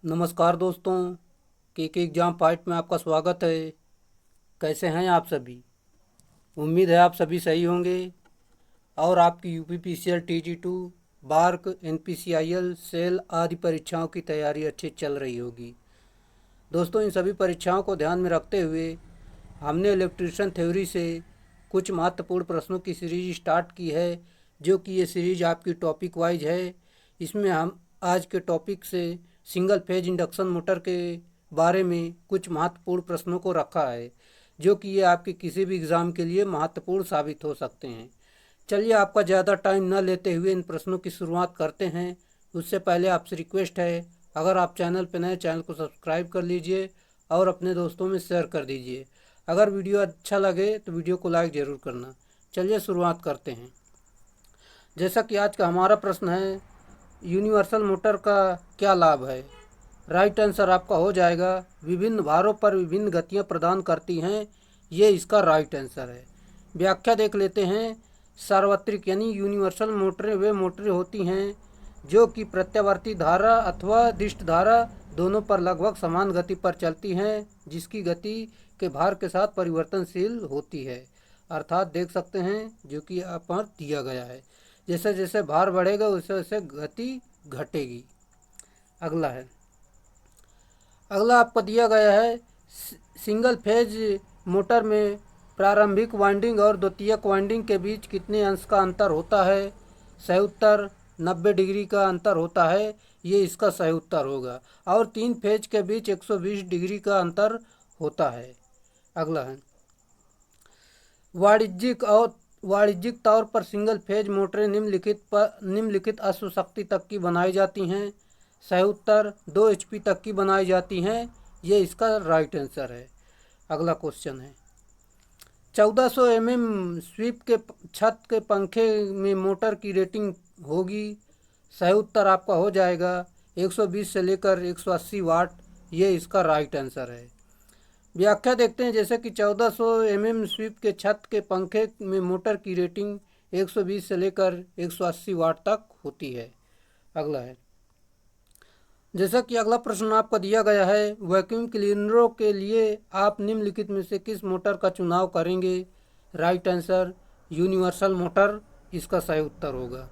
नमस्कार दोस्तों, के एग्जाम फाइट में आपका स्वागत है। कैसे हैं आप सभी? उम्मीद है आप सभी सही होंगे और आपकी UPPCL TG 2 BARC NPCIL SAIL आदि परीक्षाओं की तैयारी अच्छी चल रही होगी। दोस्तों, इन सभी परीक्षाओं को ध्यान में रखते हुए हमने इलेक्ट्रिशियन थ्योरी से कुछ महत्वपूर्ण प्रश्नों की सीरीज स्टार्ट की है, जो कि ये सीरीज आपकी टॉपिक वाइज है। इसमें हम आज के टॉपिक से सिंगल फेज इंडक्शन मोटर के बारे में कुछ महत्वपूर्ण प्रश्नों को रखा है, जो कि ये आपके किसी भी एग्ज़ाम के लिए महत्वपूर्ण साबित हो सकते हैं। चलिए, आपका ज़्यादा टाइम न लेते हुए इन प्रश्नों की शुरुआत करते हैं। उससे पहले आपसे रिक्वेस्ट है, अगर आप चैनल पर नए, चैनल को सब्सक्राइब कर लीजिए और अपने दोस्तों में शेयर कर दीजिए। अगर वीडियो अच्छा लगे तो वीडियो को लाइक ज़रूर करना। चलिए शुरुआत करते हैं। जैसा कि आज का हमारा प्रश्न है, यूनिवर्सल मोटर का क्या लाभ है? राइट आंसर आपका हो जाएगा, विभिन्न भारों पर विभिन्न गतियां प्रदान करती हैं। ये इसका राइट आंसर है। व्याख्या देख लेते हैं। सार्वत्रिक यानी यूनिवर्सल मोटरें वे मोटरें होती हैं जो कि प्रत्यावर्ती धारा अथवा दिष्ट धारा दोनों पर लगभग समान गति पर चलती हैं, जिसकी गति के भार के साथ परिवर्तनशील होती है। अर्थात देख सकते हैं, जो कि यहाँ पर दिया गया है, जैसे जैसे भार बढ़ेगा वैसे वैसे गति घटेगी। अगला आपको दिया गया है, सिंगल फेज मोटर में प्रारंभिक वाइंडिंग और द्वितीयक वाइंडिंग के बीच कितने अंश का अंतर होता है? सही उत्तर 90 डिग्री का अंतर होता है। ये इसका सही उत्तर होगा। और 3 फेज के बीच 120 डिग्री का अंतर होता है। अगला है, वाणिज्यिक तौर पर सिंगल फेज मोटरें निम्नलिखित अश्व शक्ति तक की बनाई जाती हैं। सही उत्तर 2 HP तक की बनाई जाती हैं। ये इसका राइट आंसर है। अगला क्वेश्चन है, 1400 स्वीप के छत के पंखे में मोटर की रेटिंग होगी। सही उत्तर आपका हो जाएगा 120 से लेकर 180 वाट। ये इसका राइट आंसर है। व्याख्या देखते हैं। जैसे कि 1400 स्वीप के छत के पंखे में मोटर की रेटिंग 120 से लेकर 180 वाट तक होती है। अगला है, जैसा कि अगला प्रश्न आपको दिया गया है, वैक्यूम क्लीनरों के लिए आप निम्नलिखित में से किस मोटर का चुनाव करेंगे? राइट आंसर यूनिवर्सल मोटर इसका सही उत्तर होगा।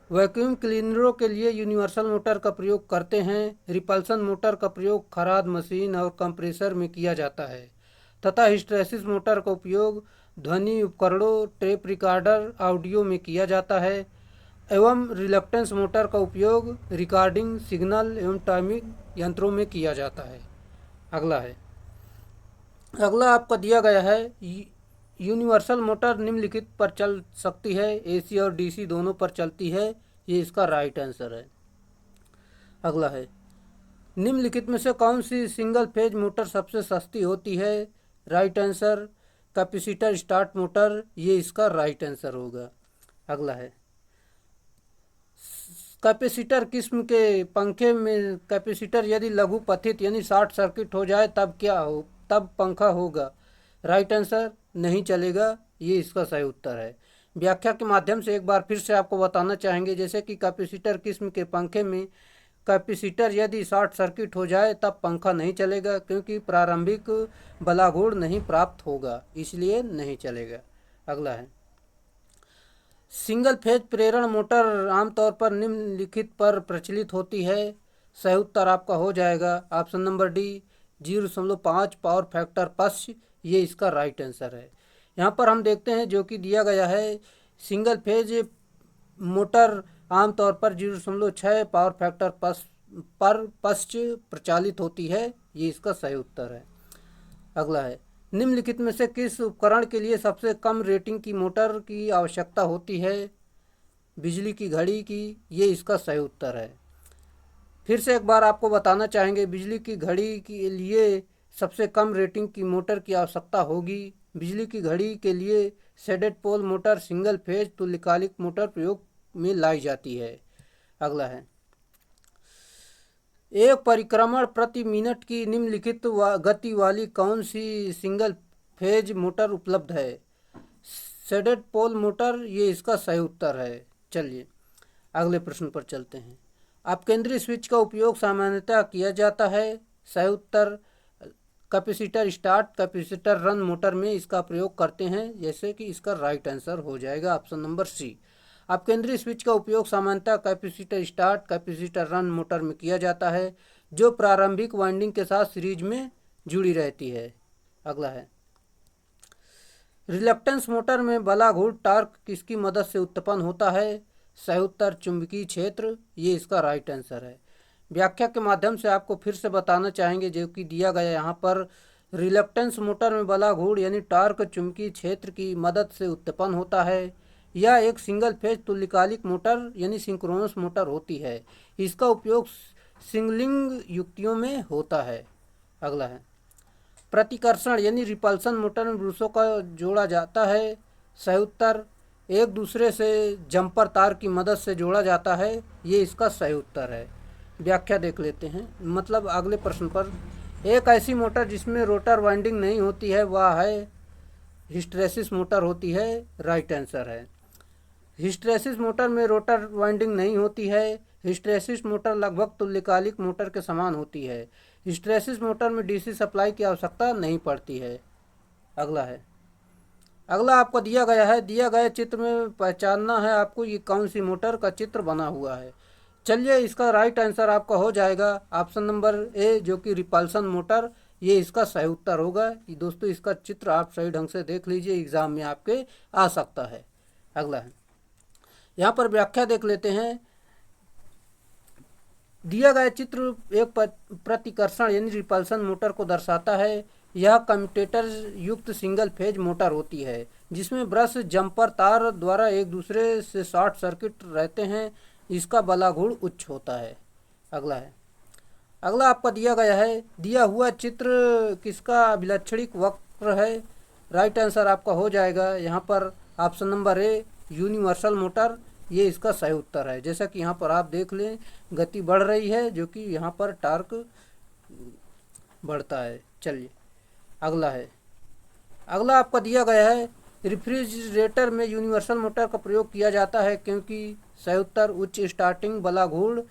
वैक्यूम क्लीनरों के लिए यूनिवर्सल मोटर का प्रयोग करते हैं। रिपल्सन मोटर का प्रयोग खराद मशीन और कंप्रेसर में किया जाता है तथा हिस्टैरिसीस मोटर का उपयोग ध्वनि उपकरणों, टेप रिकॉर्डर, ऑडियो में किया जाता है एवं रिलक्टेंस मोटर का उपयोग रिकॉर्डिंग, सिग्नल एवं टाइमिंग यंत्रों में किया जाता है। अगला आपको दिया गया है, यूनिवर्सल मोटर निम्नलिखित पर चल सकती है। AC और DC दोनों पर चलती है। ये इसका राइट आंसर है। अगला है, निम्नलिखित में से कौन सी सिंगल फेज मोटर सबसे सस्ती होती है? Right answer capacitor start motor. ये इसका राइट आंसर होगा। अगला है, कैपेसिटर किस्म के पंखे में कैपेसिटर यदि लघु पथित यानी शॉर्ट सर्किट हो जाए तब पंखा होगा। राइट आंसर नहीं चलेगा। ये इसका सही उत्तर है। व्याख्या के माध्यम से एक बार फिर से आपको बताना चाहेंगे। जैसे कि कैपेसिटर किस्म के पंखे में कैपेसिटर यदि शॉर्ट सर्किट हो जाए तब पंखा नहीं चलेगा, क्योंकि प्रारंभिक बलाघूर्ण नहीं प्राप्त होगा, इसलिए नहीं चलेगा। अगला है, सिंगल फेज प्रेरण मोटर आमतौर पर निम्नलिखित पर प्रचलित होती है। सही उत्तर आपका हो जाएगा option number D 0.5 power factor पश्च। ये इसका राइट आंसर है। यहाँ पर हम देखते हैं, जो कि दिया गया है, सिंगल फेज मोटर आमतौर पर 0.6 पावर फैक्टर पर पश्च प्रचालित होती है। ये इसका सही उत्तर है। अगला है, निम्नलिखित में से किस उपकरण के लिए सबसे कम रेटिंग की मोटर की आवश्यकता होती है? बिजली की घड़ी की। ये इसका सही उत्तर है। फिर से एक बार आपको बताना चाहेंगे, बिजली की घड़ी के लिए सबसे कम रेटिंग की मोटर की आवश्यकता होगी। बिजली की घड़ी के लिए shaded pole motor single phase तुल्यकालिक मोटर प्रयोग में लाई जाती है। अगला है, एक परिक्रमण प्रति मिनट की निम्नलिखित गति वाली कौन सी सिंगल फेज मोटर उपलब्ध है? Shaded pole motor. ये इसका सही उत्तर है। चलिए अगले प्रश्न पर चलते हैं। अपकेंद्री स्विच का उपयोग सामान्यतः किया जाता है। सही उत्तर capacitor start capacitor run motor में इसका प्रयोग करते हैं, जैसे कि इसका राइट आंसर हो जाएगा ऑप्शन नंबर सी। अपकेंद्री स्विच का उपयोग सामान्यतः capacitor start capacitor run motor में किया जाता है, जो प्रारंभिक वाइंडिंग के साथ सीरीज में जुड़ी रहती है। अगला है, रिलक्टेंस मोटर में बलाघूट टार्क किसकी मदद से उत्पन्न होता है? सही उत्तर चुंबकीय क्षेत्र, ये इसका राइट आंसर है। व्याख्या के माध्यम से आपको फिर से बताना चाहेंगे, जो कि दिया गया यहाँ पर, रिलक्टेंस मोटर में बलाघूट यानी टार्क चुंबकीय क्षेत्र की मदद से उत्पन्न होता है। यह एक सिंगल फेज तुल्यकालिक मोटर यानी सिंक्रोनस मोटर होती है। इसका उपयोग सिंगलिंग युक्तियों में होता है। अगला है, प्रतिकर्षण यानी रिपल्सन मोटर में ब्रशों का जोड़ा जाता है। सही उत्तर एक दूसरे से जंपर तार की मदद से जोड़ा जाता है, ये इसका सही उत्तर है। व्याख्या देख लेते हैं, मतलब अगले प्रश्न पर, एक ऐसी मोटर जिसमें रोटर वाइंडिंग नहीं होती है वह है हिस्टैरिसीस मोटर होती है, राइट आंसर है। हिस्टैरिसीस मोटर में रोटर वाइंडिंग नहीं होती है। हिस्टैरिसीस मोटर लगभग तुल्यकालिक मोटर के समान होती है। हिस्टैरिसीस मोटर में डीसी सप्लाई की आवश्यकता नहीं पड़ती है। अगला है, अगला आपको दिया गया है, दिया गए चित्र में पहचानना है आपको ये कौन सी मोटर का चित्र बना हुआ है। चलिए, इसका राइट आंसर आपका हो जाएगा ऑप्शन नंबर ए, जो कि रिपल्सन मोटर, ये इसका सही उत्तर होगा। दोस्तों, इसका चित्र आप सही ढंग से देख लीजिए, एग्जाम में आपके आ सकता है। अगला है, यहाँ पर व्याख्या देख लेते हैं। दिया गया चित्र एक प्रतिकर्षण यानी रिपल्सन मोटर को दर्शाता है। यह कम्यूटेटर युक्त सिंगल फेज मोटर होती है, जिसमें ब्रश जंपर तार द्वारा एक दूसरे से शॉर्ट सर्किट रहते हैं। इसका बलाघूट उच्च होता है। अगला है, अगला आपका दिया गया है, दिया हुआ चित्र किसका अभिलक्षणिक वक्र है? राइट आंसर आपका हो जाएगा यहाँ पर option number A, universal motor, ये इसका सही उत्तर है। जैसा कि यहाँ पर आप देख लें, गति बढ़ रही है, जो कि यहाँ पर टार्क बढ़ता है। चलिए, अगला है, अगला आपका दिया गया है, रेफ्रिजरेटर में यूनिवर्सल मोटर का प्रयोग किया जाता है क्योंकि सही उत्तर उच्च स्टार्टिंग बलाघूट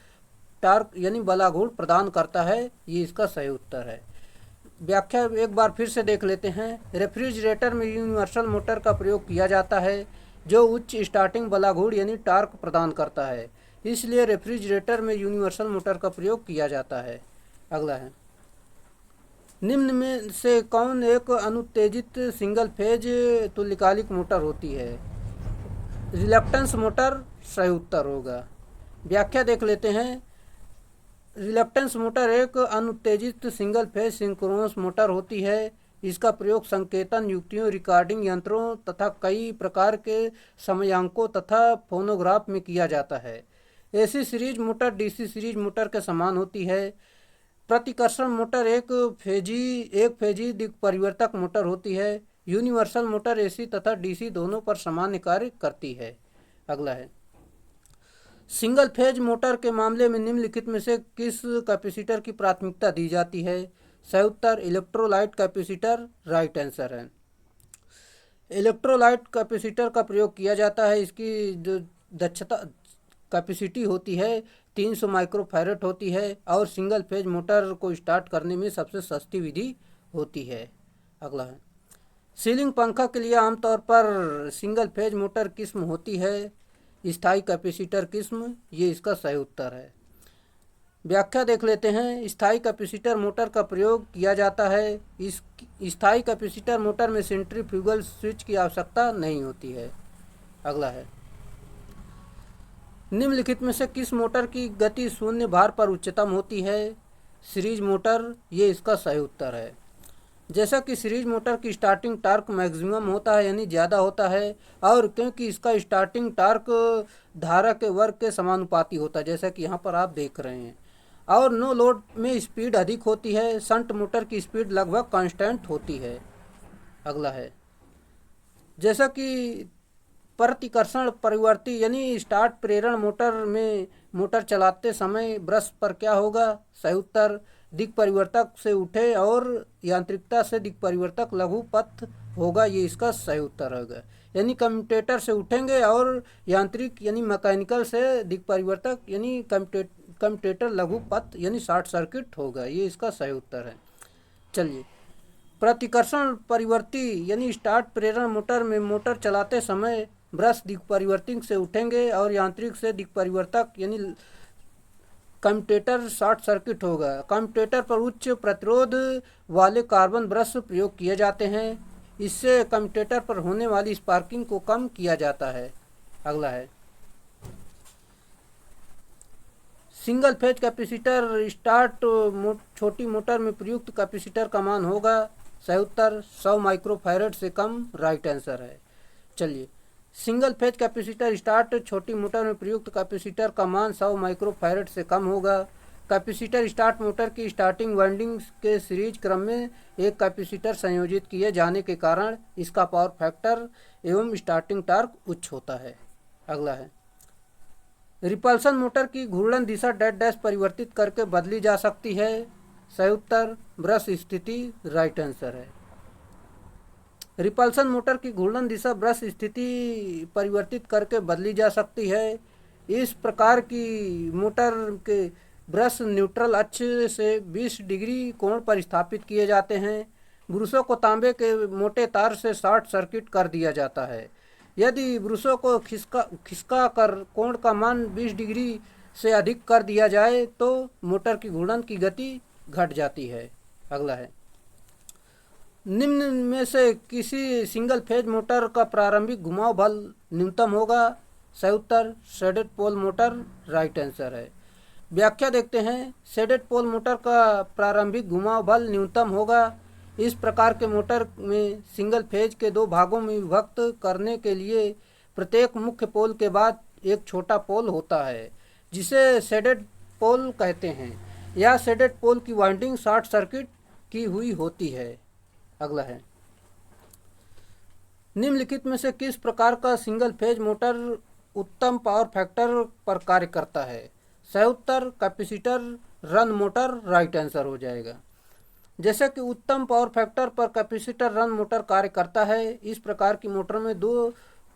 टार्क यानी बलाघूट प्रदान करता है, ये इसका सही उत्तर है। व्याख्या एक बार फिर से देख लेते हैं। रेफ्रिजरेटर में यूनिवर्सल मोटर का प्रयोग किया जाता है, जो उच्च स्टार्टिंग बलाघूट यानी टार्क प्रदान करता है, इसलिए रेफ्रिजरेटर में यूनिवर्सल मोटर का प्रयोग किया जाता है। अगला है, निम्न में से कौन एक अनुत्तेजित सिंगल फेज तुल्यकालिक मोटर होती है? रिलक्टेंस मोटर सही उत्तर होगा। व्याख्या देख लेते हैं। रिलक्टेंस मोटर एक अनुत्तेजित सिंगल फेज सिंक्रोनस मोटर होती है। इसका प्रयोग संकेतन युक्तियों, रिकॉर्डिंग यंत्रों तथा कई प्रकार के समयांकों तथा फोनोग्राफ में किया जाता है। AC series motor DC series motor के समान होती है। प्रतिकर्षण मोटर एक फेजी दिक् परिवर्तक मोटर होती है। यूनिवर्सल मोटर एसी तथा डीसी दोनों पर सामान्य कार्य करती है। अगला है, सिंगल फेज मोटर के मामले में निम्नलिखित में से किस कैपेसिटर की प्राथमिकता दी जाती है? सही उत्तर इलेक्ट्रोलाइट कैपेसिटर, राइट आंसर है। इलेक्ट्रोलाइट कैपेसिटर का प्रयोग किया जाता है। इसकी जो दक्षता कैपेसिटी होती है 300 माइक्रोफैरड होती है और सिंगल फेज मोटर को स्टार्ट करने में सबसे सस्ती विधि होती है। अगला है, सीलिंग पंखा के लिए आमतौर पर सिंगल फेज मोटर किस्म होती है, स्थायी कैपेसिटर किस्म, ये इसका सही उत्तर है। व्याख्या देख लेते हैं। स्थायी कैपेसिटर मोटर का प्रयोग किया जाता है। इस स्थायी कैपेसिटर मोटर में सेंट्रीफ्यूगल स्विच की आवश्यकता नहीं होती है। अगला है, निम्नलिखित में से किस मोटर की गति शून्य भार पर उच्चतम होती है? सीरीज मोटर, ये इसका सही उत्तर है। जैसा कि सीरीज मोटर की स्टार्टिंग टार्क मैक्सिमम होता है यानी ज़्यादा होता है, और क्योंकि इसका स्टार्टिंग टार्क धारा के वर्ग के समानुपाती होता है, जैसा कि यहाँ पर आप देख रहे हैं, और नो लोड में स्पीड अधिक होती है। शंट मोटर की स्पीड लगभग कांस्टेंट होती है। अगला है, जैसा कि प्रतिकर्षण परिवर्ती यानी स्टार्ट प्रेरण मोटर में मोटर चलाते समय ब्रश पर क्या होगा? सही उत्तर दिक् परिवर्तक से उठे और यांत्रिकता से दिक् परिवर्तक लघु पथ होगा, ये इसका सही उत्तर होगा। यानी कम्यूटेटर से उठेंगे और यांत्रिक यानी मैकेनिकल से दिक् परिवर्तक यानी कम्यूटेटर लघु पथ यानी शॉर्ट सर्किट होगा। ये इसका सही उत्तर है। चलिए, प्रतिकर्षण परिवर्ती यानी स्टार्ट प्रेरण मोटर में मोटर चलाते समय ब्रश दिक् परिवर्तन से उठेंगे और यांत्रिक से दिक् परिवर्तक यानी कम्यूटेटर शॉर्ट सर्किट होगा। कम्यूटेटर पर उच्च प्रतिरोध वाले कार्बन ब्रश प्रयोग किए जाते हैं। इससे कम्यूटेटर पर होने वाली स्पार्किंग को कम किया जाता है। अगला है, सिंगल फेज कैपेसिटर स्टार्ट छोटी मोटर में प्रयुक्त कैपेसिटर का मान होगा। सही उत्तर 100 माइक्रोफैरड से कम राइट आंसर है। चलिए, सिंगल फेज कैपेसिटर स्टार्ट छोटी मोटर में प्रयुक्त कैपेसिटर का मान 100 माइक्रोफैरड से कम होगा। कैपेसिटर स्टार्ट मोटर की स्टार्टिंग वाइंडिंग के सीरीज क्रम में एक कैपेसिटर संयोजित किए जाने के कारण इसका पावर फैक्टर एवं स्टार्टिंग टॉर्क उच्च होता है। अगला है, रिपल्सन मोटर की घूर्णन दिशा डैश डैश परिवर्तित करके बदली जा सकती है। सही उत्तर ब्रश स्थिति राइट आंसर है। रिपल्सन मोटर की घूर्णन दिशा ब्रश स्थिति परिवर्तित करके बदली जा सकती है। इस प्रकार की मोटर के ब्रश न्यूट्रल अक्ष से 20 डिग्री कोण पर स्थापित किए जाते हैं। ब्रशों को तांबे के मोटे तार से शॉर्ट सर्किट कर दिया जाता है। यदि ब्रशों को खिसका कर कोण का मान 20 डिग्री से अधिक कर दिया जाए तो मोटर की घूर्णन की गति घट जाती है। अगला है, निम्न में से किसी सिंगल फेज मोटर का प्रारंभिक घुमाव बल न्यूनतम होगा। सही उत्तर shaded pole motor right answer है। व्याख्या देखते हैं। शेडेड पोल मोटर का प्रारंभिक घुमाव बल न्यूनतम होगा। इस प्रकार के मोटर में सिंगल फेज के दो भागों में विभक्त करने के लिए प्रत्येक मुख्य पोल के बाद एक छोटा पोल होता है जिसे शेडेड पोल कहते हैं। यह शेडेड पोल की वाइंडिंग शॉर्ट सर्किट की हुई होती है। अगला है, निम्नलिखित में से किस प्रकार का सिंगल फेज मोटर उत्तम पावर फैक्टर पर कार्य करता है। सही उत्तर capacitor run motor right answer हो जाएगा। जैसे कि उत्तम पावर फैक्टर पर कैपेसिटर रन मोटर कार्य करता है, इस प्रकार की मोटर में 2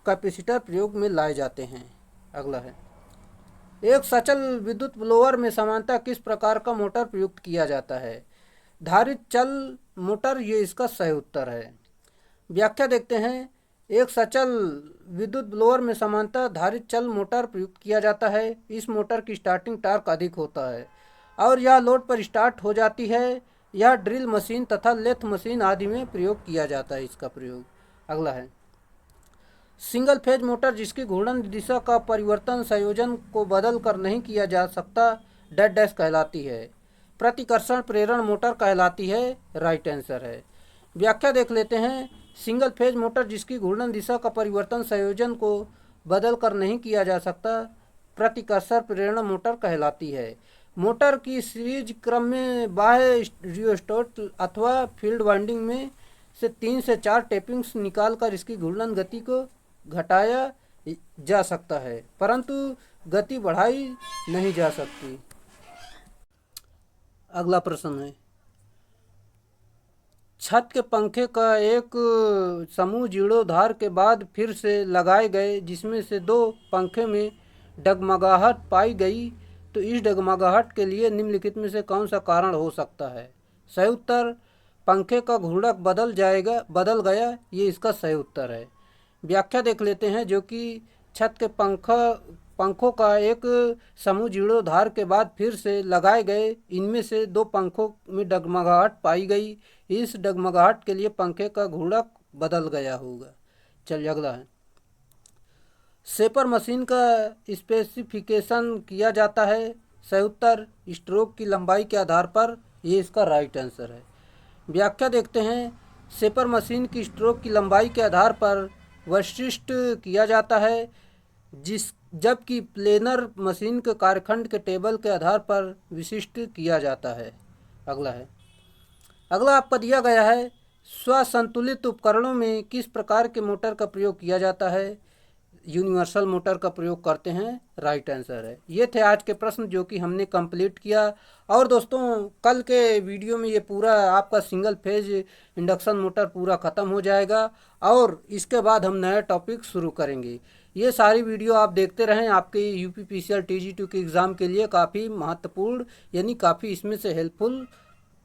कैपेसिटर प्रयोग में लाए जाते हैं। अगला है, एक सचल विद्युत ब्लोअर में सामान्यतः किस प्रकार का मोटर प्रयुक्त किया जाता है। धारित चल मोटर, ये इसका सही उत्तर है। व्याख्या देखते हैं। एक सचल विद्युत ब्लोअर में सामान्यतः धारित चल मोटर प्रयुक्त किया जाता है। इस मोटर की स्टार्टिंग टॉर्क अधिक होता है और यह लोड पर स्टार्ट हो जाती है। यह ड्रिल मशीन तथा लेथ मशीन आदि में प्रयोग किया जाता है इसका प्रयोग। अगला है, सिंगल फेज मोटर जिसकी घूर्णन दिशा का परिवर्तन संयोजन को बदल कर नहीं किया जा सकता डैश डैश कहलाती है। प्रतिकर्षण प्रेरण मोटर कहलाती है राइट आंसर है। व्याख्या देख लेते हैं। सिंगल फेज मोटर जिसकी घूर्णन दिशा का परिवर्तन संयोजन को बदल कर नहीं किया जा सकता प्रतिकर्षण प्रेरण मोटर कहलाती है। मोटर की सीरीज क्रम में बाह्य रियोस्टेट अथवा फील्ड वाइंडिंग में से 3 से 4 टेपिंग्स निकालकर इसकी घूर्णन गति को घटाया जा सकता है, परंतु गति बढ़ाई नहीं जा सकती। अगला प्रश्न है, छत के पंखे का एक समूह जीर्णोद्धार के बाद फिर से लगाए गए जिसमें से 2 पंखे में डगमगाहट पाई गई, तो इस डगमगाहट के लिए निम्नलिखित में से कौन सा कारण हो सकता है। सही उत्तर पंखे का घूर्णक बदल गया, ये इसका सही उत्तर है। व्याख्या देख लेते हैं। जो कि छत के पंखों का एक समूह जीर्णोद्धार के बाद फिर से लगाए गए, इनमें से 2 पंखों में डगमगाहट पाई गई। इस डगमगाहट के लिए पंखे का घूर्णक बदल गया होगा। चलिए अगला है, शेपर मशीन का स्पेसिफिकेशन किया जाता है। सही उत्तर स्ट्रोक की लंबाई के आधार पर, ये इसका राइट आंसर है। व्याख्या देखते हैं। शेपर मशीन की स्ट्रोक की लंबाई के आधार पर विशिष्ट किया जाता है, जबकि प्लेनर मशीन के कार्यखंड के टेबल के आधार पर विशिष्ट किया जाता है। अगला है, अगला आपका दिया गया है, स्वसंतुलित उपकरणों में किस प्रकार के मोटर का प्रयोग किया जाता है। यूनिवर्सल मोटर का प्रयोग करते हैं राइट आंसर है। ये थे आज के प्रश्न जो कि हमने कंप्लीट किया। और दोस्तों कल के वीडियो में ये पूरा आपका सिंगल फेज इंडक्शन मोटर पूरा ख़त्म हो जाएगा और इसके बाद हम नया टॉपिक शुरू करेंगे। ये सारी वीडियो आप देखते रहें, आपके यूपीपीसीएल टीजी2 के एग्ज़ाम के लिए काफ़ी महत्वपूर्ण यानी काफ़ी इसमें से हेल्पफुल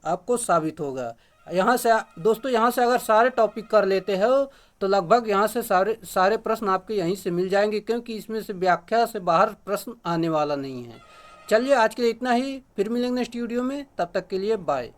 आपको साबित होगा। यहाँ से दोस्तों, यहाँ से अगर सारे टॉपिक कर लेते हो तो लगभग यहाँ से सारे सारे प्रश्न आपके यहीं से मिल जाएंगे, क्योंकि इसमें से व्याख्या से बाहर प्रश्न आने वाला नहीं है। चलिए आज के लिए इतना ही, फिर मिलेंगे नेक्स्ट वीडियो में, तब तक के लिए बाय।